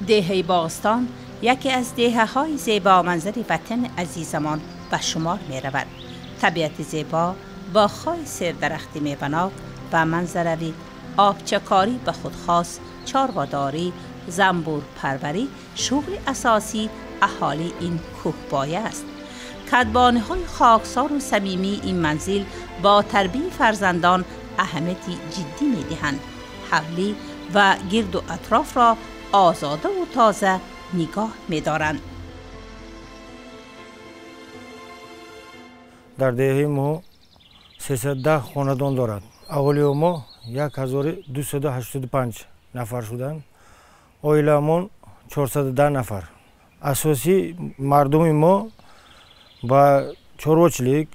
دهه باغستان یکی از دهه‌های زیبا منظر وطن عزیزمان به شمار می رود. طبیعت زیبا، باغ‌های سردرختی میوه‌ناک و منظروی، آبچکاری به خود خاص، چارواداری، زنبور پروری شغل اساسی اهالی این کوهپایه است. کدبانی‌های خاکسار و صمیمی این منزل با تربیت فرزندان اهمیتی جدی می‌دهند. حولی و گرد و اطراف را آزاده و تازه نگاه می‌دارند. در دهه ما 310 خاندان دارد. اولی ما 1285 نفر شدند. اویلامون 410 نفر. اساسی مردم ما با چروچلیک،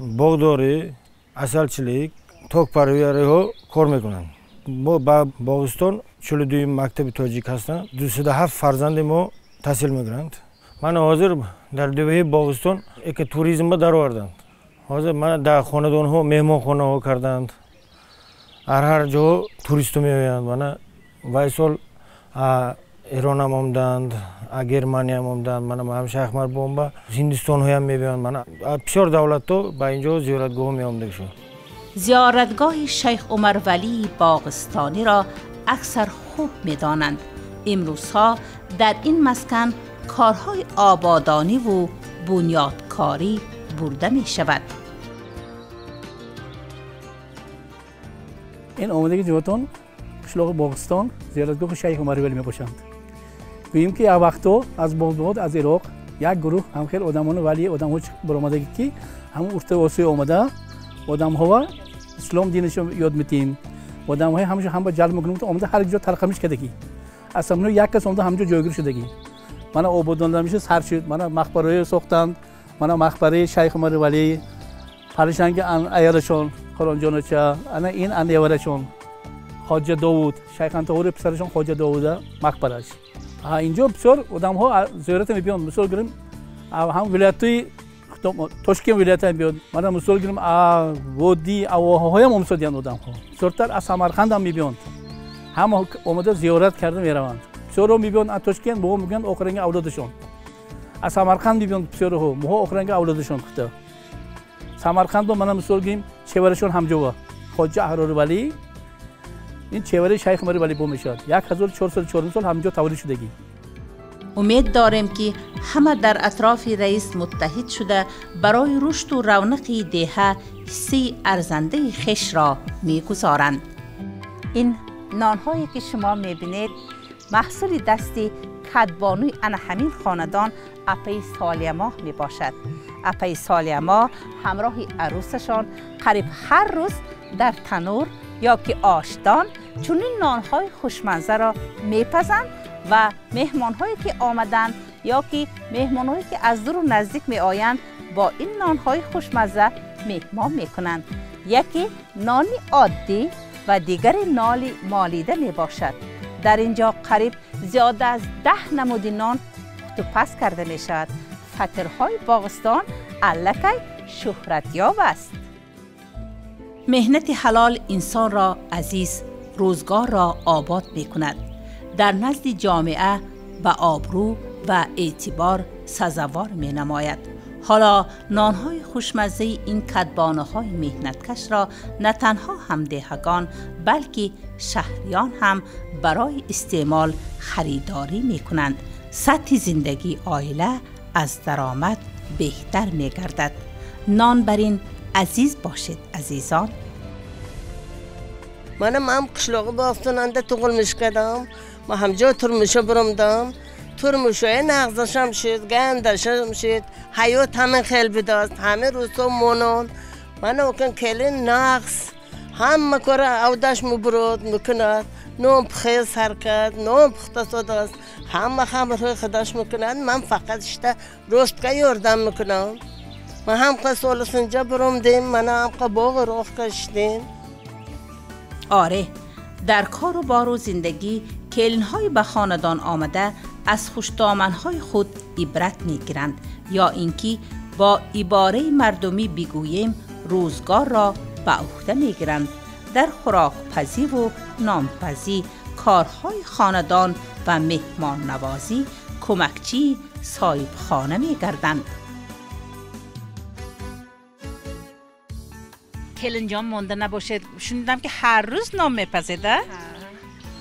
باغداری، اصلچلیک، توک پروری ها کار میکنند. ما با باغستان 42 مکتب تاجیک هستند. 207 فرزند ما تحصیل میکنند. من حاضر در دهه باغستان یک توریسم در آوردند. حاضر من در خاندان ها مهمان خانه ها کردند. هر جا توریست میآیند. من وایسال ایران هم آمدند، گرمانی هم آمدند. من هم شیخ مربوم با هندوستان هم میبینند. من بسیار دولت ها با اینجا زیارتگاه میآمده شد. زیارتگاه شیخ عمر ولی باغستانی را اکثر خوب میدانند. امروزها در این مسکن کارهای آبادانی و بنیادکاری برده می شود. این آمدگی جواتون قشلاق باغستان زیارتگاه شیخ عمر ولی می باشند. گوییم که یک وقتا از بغداد از عراق یک گروه همخیل آدمان ولی آدم ها برآمدگی که همون ارتش آسیا آمده آدم ها اسلام دینش یاد میتیم. آدم های همیشه هم با جلب میکنیم که آمده هر جا ترقمیش کردگی. اصلا یک کس آمده همجا جایگیر شدگی. من آبادان میشه سر شد. من مقبره ساختند. من مقبره شیخ عمر ولی پرشنگ ایالشون خرانجانچه انا این اندیورشون خواجه داوود شیخ انتهور پسرشون خواجه داووده مقبرش. اینجا بسیار آدم ها زیارت میبینن. مثال گیریم هم ولایتی توشکم ولایت هم بیاد. من مثال گیریم وادی اواهای هم امسادیان آدم ها. بسیارتر از سمرقند هم میبینند. هم اومده زیارت کرده میروند. بسیار رو میبینند از توشکن به هم میگن آخرین اولادشون. از سمرقند میبینند بسیار ها مها آخرین اولادشون کته. سمرقند رو من مثال گیم چهورشون همجا خواجه احرار ولی این چهوره شیخ عمر ولی بوم میشد. 1404 سال همجا تولید شدگی. امید داریم که همه در اطراف رئیس متحد شده برای رشد و رونق دهه حصه ارزنده خش را میگذارند. این نانهایی که شما میبینید محصول دستی کدبانوی ان همین خاندان اپی سالیماه می باشد. اپی سالیماه همراه عروسشان قریب هر روز در تنور یا که آشدان چنین نانهای خوشمزه را میپزند و مهمانهایی که آمدند یا که مهمانهایی که از دور و نزدیک می آیند با این نانهای خوشمزه مهمان میکنند. یکی نانی عادی و دیگر نانی مالیده می باشد. در اینجا قریب زیاده از 10 نمود نان پس کرده می شود. فطرهای باغستان الکی شهرتیاب است. مهنت حلال انسان را عزیز، روزگار را آباد می کند. در نزد جامعه به آبرو و اعتبار سزاوار می نماید. حالا نانهای خوشمزه این کدبانه های مهنتکش را نه تنها همدهگان بلکه شهریان هم برای استعمال خریداری می کنند. سطح زندگی عائله از درآمد بهتر می گردد. نان بر این عزیز باشید عزیزان. من قشلاق باغستاننده تغلمش کردم. ما همجا ترمشه برمدم. ترمشه نغزشم شد، گندشم شد. حیات همه خیل بداست. همه روزا مونان. من اوکن کلی نغز. همه کار اودش مبرود میکند. نام بخیر سرکت، نام بختصاد است. همه خمرهای خداش میکند. من فقط شده رست که یاردم میکنم. من هم که سال سنجا برمدیم. من هم که باغ راه کشتیم. آره، در کار و بار و زندگی کلن‌های به خاندان آمده از خوش‌دامن‌های خود عبرت می‌گیرند یا اینکه با عباره مردمی بگوییم روزگار را به عهده می‌گیرند. در خوراک‌پزی و نان‌پزی کارهای خاندان و مهمان نوازی کمکچی صاحب خانه می گردند. کلنجان مونده نباشه. شنیدم که هر روز نام میپزیده؟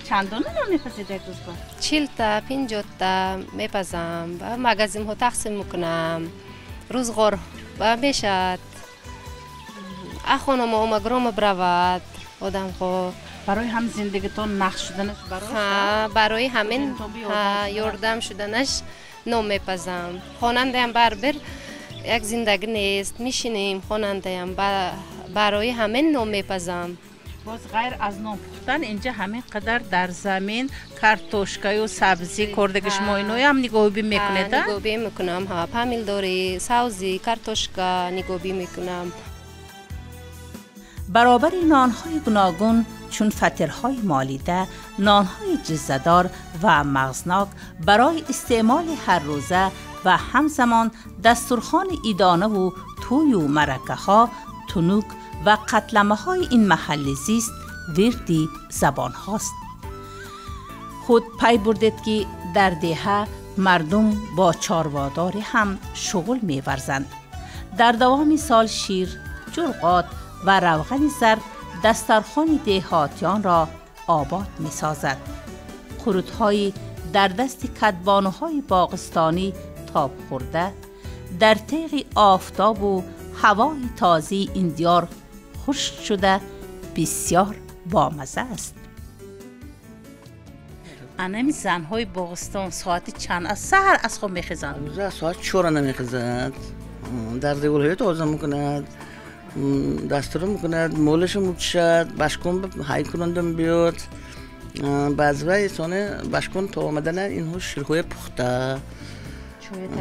چندونه نام میپزیده یک روز با؟ 40 تا 50 تا میپزم و مغازم ها تقسیم میکنم. روزگار و میشد اخوانم و مگرام برود آدم ها. برای هم زندگیتون نقش شدنش برای همین یاردم شدنش نام میپزم. خواننده هم بربر یک زندگی نیست، میشینیم خواننده هم برای همین نام میپزم. باز غیر از نام پختن اینجا همین قدر در زمین کارتوشکای و سبزی کرده شما اینوی هم نگاهی میکنید؟ نگاهی میکنم، پامیلدوری، سبزی، کارتوشکا نگاهی میکنم. برابر نانهای گوناگون چون فطرهای مالیده، نانهای جزدار و مغزناک برای استعمال هر روزه و همزمان دسترخوان ایدانه و توی و مرکه ها، تنوک و قطلمه های این محل زیست وردی زبان هاست. خود پی بردید که در دهه مردم با چارواداری هم شغل می ورزند. در دوام سال شیر، جرقات و روغن زرد دسترخوان دهاتیان را آباد می سازد. خروطهایی در دست کدبانوهای باغستانی تاب خورده در تیغ آفتاب و هوای تازه این دیار خشک شده بسیار بامزه است. انمی زنهای باغستان ساعت چند از سحر از خواب میخیزند؟ روزه ساعت 4 نمیخیزند. در دیگرهای تازه میکند، دستور میکند، مولش میکشد، بشکن های کنندم بیاد. بعضی وقت سانه بشکن تا آمدن اینها شیرهای پخته،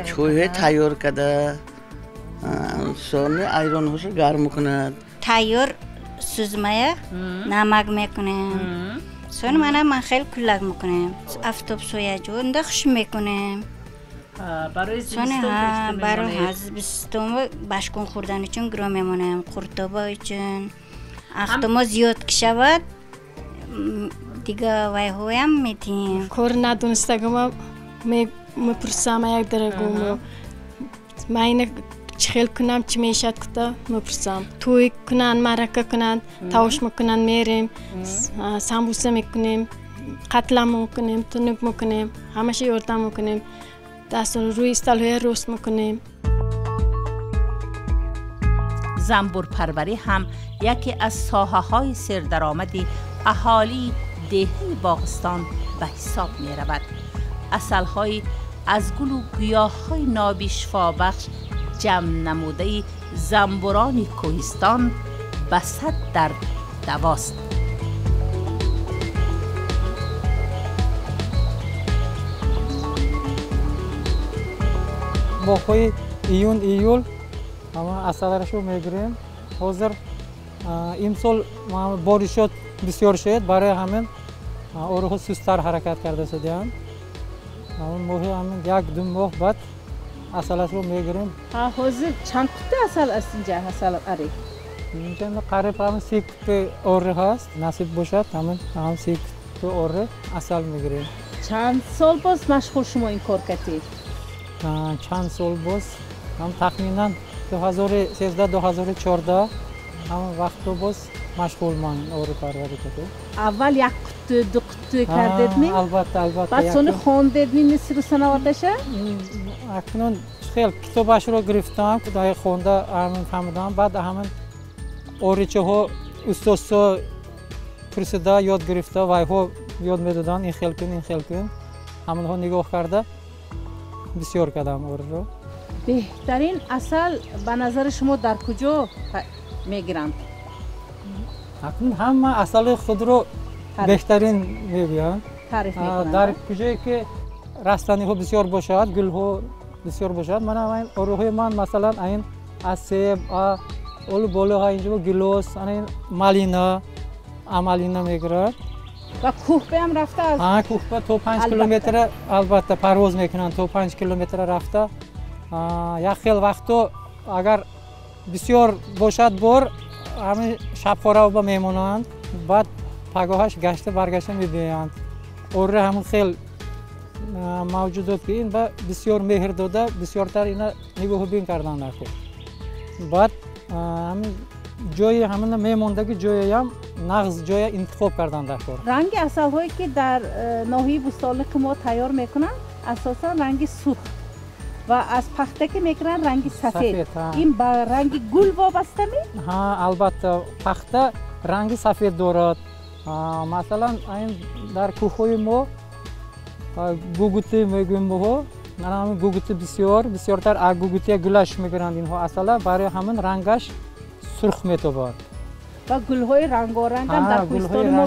چویه تیار کرده، سانه ایران هاش گرم میکند. تیار سوزمایه نمک میکنم. سانه من خیلی کلک میکنم. افتاب سویا جو اندخش میکنم. برای زمستون بشکن خوردن چون گرام میمونم. قرطبای چون اختما زیاد کشود دیگه وای هایم میتیم. کار ندونستگم میپرسم یک درگوم من چخیل کنم چی میشد کتا میپرسم. توی کنن مرکه کنن تاوش میکنن میریم سامبوسه میکنیم قتلم میکنیم تنک میکنیم همش یاردم میکنیم دست روی استالهای روست میکنیم. زنبور پروری هم یکی از ساحه های سردرآمدی اهالی دهه باغستان به حساب می رود. اصل های از گل و گیاه های نابی شفابخش جمع نموده زنبوران کوهستان به 100 در دواست. باغ‌های ایون ایول اما اصلاشو میگیریم. حاضر امسال بارشات بسیار شد برای همین آنها سست‌تر حرکت کرده شدند. اما ماه همین یک دو ماه بعد اصلاشو میگیریم. حاضر چند قطعه اصل است اینجا اصل اری؟ اینجا قریب هم 30 قطعه اره هست. نصیب باشد هم 30 قطعه اره اصل میگیریم. چند سال باز مشغول شما این کار کردید؟ چند سال باز هم تقریبا 2013-2014 هم وقت باز مشغول من آره پروری کردم. اول یک قطعه دو قطعه کردید می؟ البته بعد سونه خواندید می نصیر سنواتشه؟ اکنون خیلی کتابش رو گرفتم که دای خونده همین فهمیدم. بعد همین اوریچه ها استاد پرسیده یاد گرفته و ها یاد میدادن این خیلی کن همین ها نگاه کرده بسیار کردم اور رو. بهترین اصل به نظر شما در کجا میگیرند؟ اکنون همه اصل خود رو بهترین میگویند. تعریف میکنند. در کجایی که رستنی ها بسیار باشد، گل ها بسیار باشد. من این آروهای من مثلا این اسب اول بالا ها اینجا گلوس این مالینا مالینا میگیرد. و کوهبه هم رفته از؟ کوهبه تا 5 کیلومتر البته پرواز میکنند. تا 5 کیلومتر رفته. یک خیلی وقتا اگر بسیار باشد بار همین شب خوره و میمونند. بعد پگاهش گشته برگشته میبینند. اوره همون خیل موجودات که این با بسیار مهر داده بسیارتر اینا نگاه بین کردن در خود. بعد همین جای همین میموندگی جایی هم نغز جای انتخاب کردن در خود. رنگ عسل هایی که در ناحیه بوستانلیق ما تیار میکنن اساسا رنگ سرخ و از پخته که میکنن رنگ سفید. این با رنگ گل وابسته می؟ ها البته پخته رنگ سفید دارد. مثلا این در کوههای ما گوگوتی میگویم ما همین گوگوتی بسیارتر از گوگوتی گلش میگیرند اینها اصلا برای همین رنگش سرخ میتابد و گل‌های رنگارنگ هم در کوهستان ما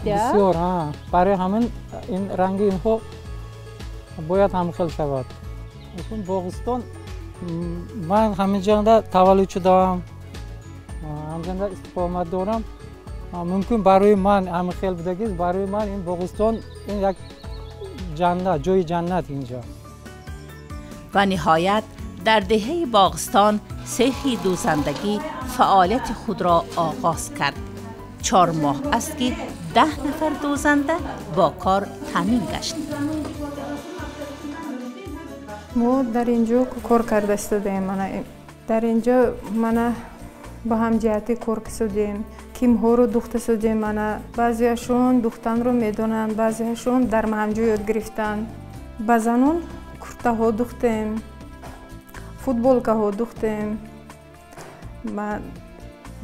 بسیار برای همین این رنگ اینها باید همخیل شود. مثلا باغستان من همینجا تولد شدم، همینجا استقامت دارم. ممکن برای من همخیل بدگی برای من این باغستان این یک جنت، جای جنت اینجا. و نهایت در دهه باغستان سیخی دوزندگی فعالیت خود را آغاز کرد. 4 ماه است که 10 نفر دوزنده با کار تامین گشت. ما در اینجا کار کرده استودیم. در اینجا من با هم جهتی کار کردیم. کیم ها رو دخته سودیم. بعضیشون دختن رو میدونن، بعضیشون در همجا یاد گرفتن. بعضانون کرته ها دختیم، فوتبالکه ها دختیم.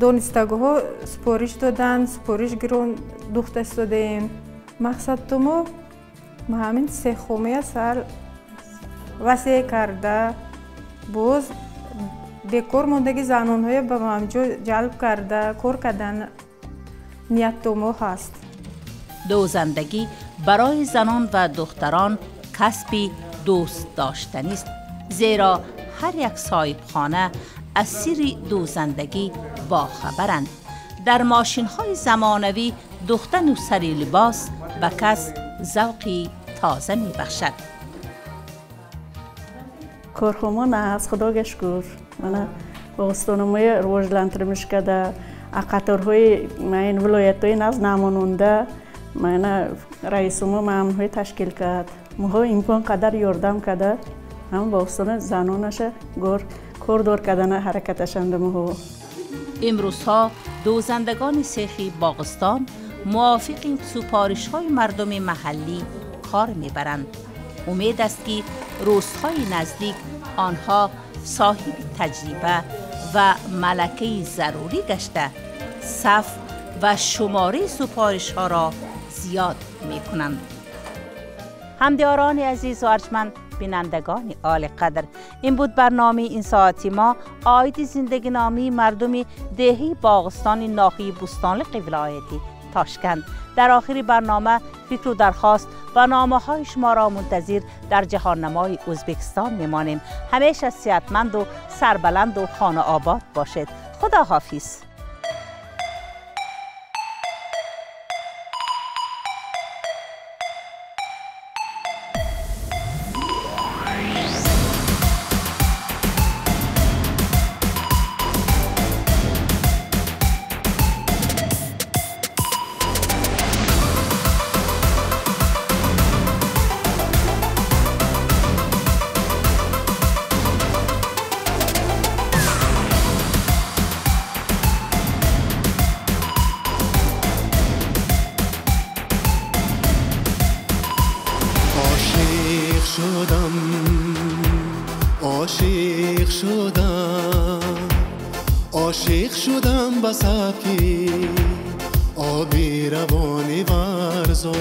دانستگاه ها سپارش دادن، سپارش گرون دخته استودیم. مقصد تو ما همین سیخومه سال وسیع کرده باز بیکار موندگی زنان های به همجا جلب کرده کار کردن نیت تو ما هست. دوزندگی برای زنان و دختران کسبی دوست داشتنی است، زیرا هر یک صاحب خانه از سر دوزندگی باخبرند. در ماشین های زمانوی دوختن و سری لباس به کس ذوقی تازه می بخشد. کارخانه از خدا شکر من باغستانمای رواجلندرمیش کرده. قطارهای این ولایت‌های ناز نمانونده من رئیس ما مامن‌های تشکیل کرد. ما امکان قدر یاردم کرده هم باغستان زنانش کار دار کردن حرکتشند. ما امروزها دوزندگان سیخی باغستان موافق سپارش‌های مردم محلی کار میبرند. امید است که روزهای نزدیک آنها صاحب تجربه و ملکه ضروری گشته صف و شماره سپارش ها را زیاد می کنند. همدیاران عزیز و ارجمند، بینندگان عالی قدر، این بود برنامه این ساعتی ما آید زندگی نامی مردم دهی باغستان ناحیه بوستانلیق ولایتی تاشکند. در آخر برنامه فکر و درخواست و نامه های شما را منتظر در جهاننمای ازبکستان میمانیم. همیشه صحتمند و سربلند و خانه آباد باشید. خدا حافظ. عاشق شدم با سبکی آبی روانی ورزان.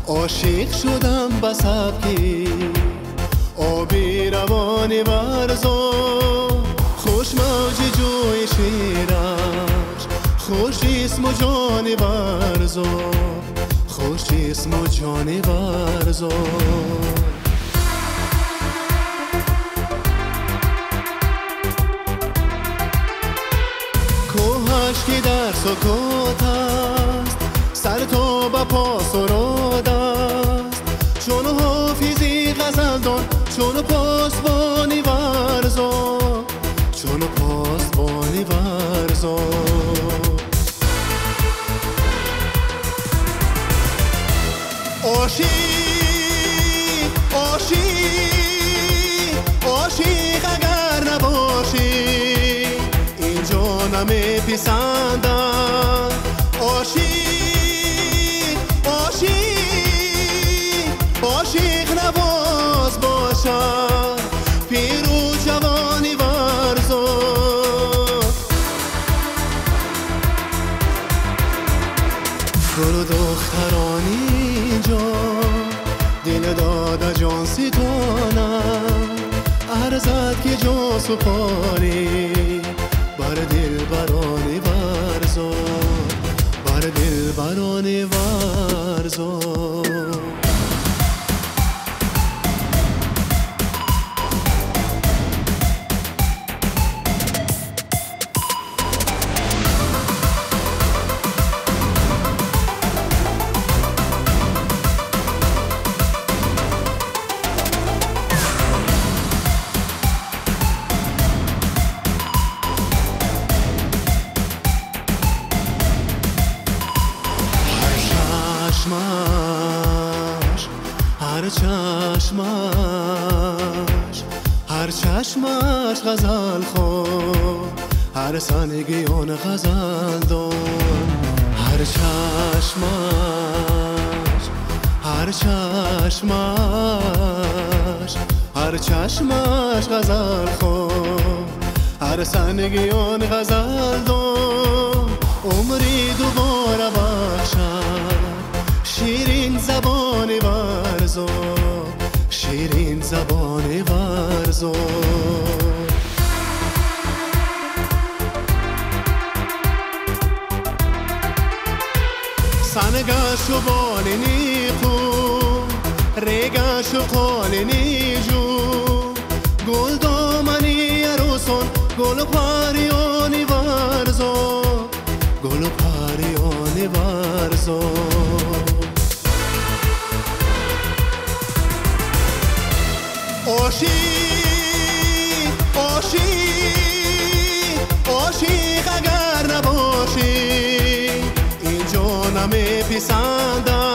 عاشق شدم با سبکی آبی روانی ورزان. خوش موج جوی شیرش خوش اسم و جانی ورزان، خوش اسم و جانی ورزان. کوهش که در سکوت است سر تو با پا سرود است. چون حافظی غزل دان چون پاسبانی ورزان، چون پاسبانی ورزا عاشق اگر نباشی اینجا نمیپسندم عاشق نواز باشد پیر و جوانی ورزا گل و دخترانی اینجا دل داده جان ستانم ارزد که جان سپاری بر دل برانی ورزا بر دل برانی ورزا هر چشمش غزل خون هر سنگیان غزل دون هر چشمش غزل خون هر سنگیان غزل دون عمری دوباره بخشد شیرین زبانی ورزا شیرین زبانی ورزا سنگش و بالینی خون ریگش و قالینی جو گل دامنی عروسان گل پریانی ورزا گل پریانی ورزا عاشق اگر نباشی اینجا نمیپسندم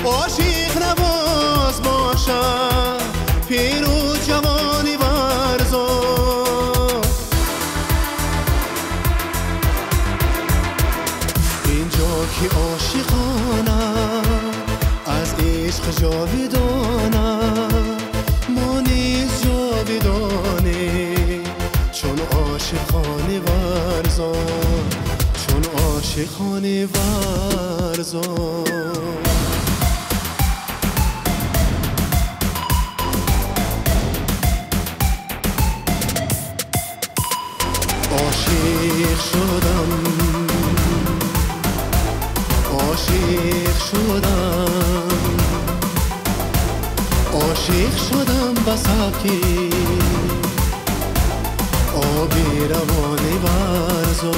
عاشق نواز باشد پیر و جوانی ورزا اینجا که عاشقانم از عشق جاویدانم ما نیز جاویدانیم چون عاشقانی ورزا چون عاشقانی ورزا عاشق شدم بساکی آبی روانی ورزا